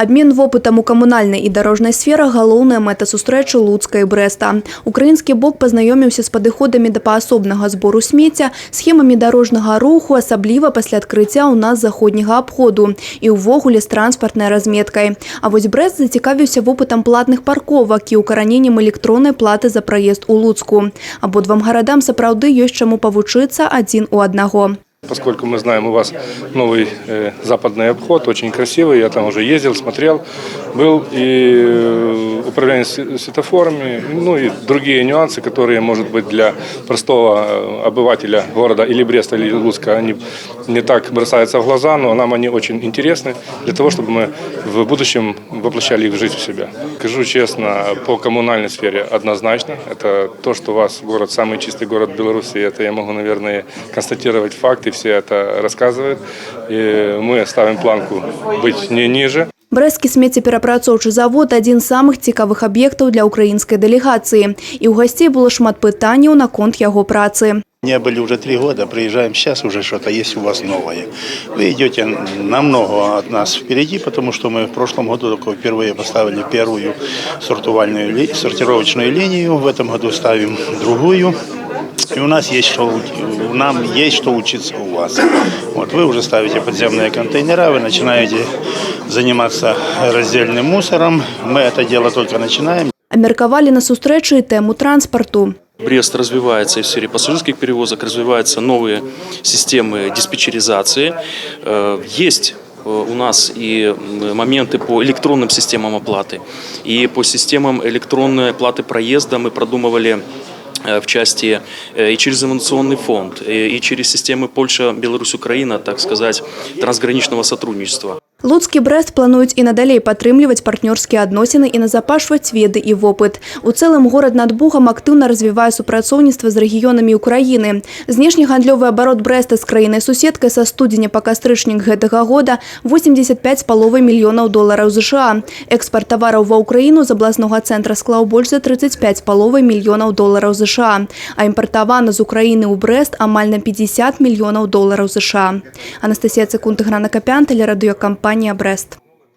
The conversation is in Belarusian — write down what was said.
Абмен вопытам у камунальнай і дарожнай сферах – галоўная мэта сустрэчы Луцка і Брэста. Украінскі бок пазнаёміўся з падыходамі да паасобнага збору смецця, схемамі дарожнага руху, асабліва пасля адкрыцця ў нас заходняга абходу і ўвогуле з транспартнай разметкай. А вось Брэст зацікавіўся вопытам платных парковак і укараненнем электроннай платы за праезд у Луцку. Абодвам гарадам сапраўды ёсць чаму павучыцца адзін у аднаго. Поскольку мы знаем, у вас новый западный обход, очень красивый, я там уже ездил, смотрел, был и управление светофорами, ну и другие нюансы, которые, может быть, для простого обывателя города или Бреста, или Луцка, они не так бросаются в глаза, но нам они очень интересны для того, чтобы мы в будущем воплощали их в жизнь в себя. Скажу честно, по коммунальной сфере однозначно, это то, что у вас город, самый чистый город Беларуси, это я могу, наверное, констатировать факт, все это рассказывают. И мы ставим планку быть не ниже. Брэсцкі смеццеперапрацоўчы завод – адзін з самых цікавых аб'ектаў для украінскай дэлегацыі. І ў гасцей было шмат пытанняў наконт яго працы. Не были уже 3 года, приезжаем сейчас, уже что-то есть у вас новое. Вы идете намного от нас впереди, потому что мы в прошлом году только впервые поставили первую сортировочную линию, в этом году ставим другую. И у нас есть нам есть что учиться у вас. Вот вы уже ставите подземные контейнера, вы начинаете заниматься раздельным мусором. Мы это дело только начинаем. Абмеркавалі на сустрэчы і тэму транспарту. Брест развивается и в сфере пассажирских перевозок, развиваются новые системы диспетчеризации. Есть у нас и моменты по электронным системам оплаты. И по системам электронной оплаты проезда мы продумывали в части и через инновационный фонд, и через системы Польша-Беларусь-Украина, так сказать, трансграничного сотрудничества. Луцк і Брэст плануюць і надалей падтрымліваць партнёрскія адносіны і назапашваць веды і вопыт. У цэлым горад над Бугам актыўна развівае супрацоўніцтва з рэгіёнамі Украіны. Знешнегандлёвы абарот Брэста з краінай-суседкай са студзеня па кастрычнік гэтага года – $85,5 мільёнаў США. Экспарт тавараў ва Ўкраіну з абласнога цэнтра склаў больш за $35,5 мільёнаў США. А імпартавана з Украіны ў Брэст амаль на $50 мільёнаў США. Анастасія Цыкун, Тыгран Акапян, тэлерадыёкампанія «Брэст».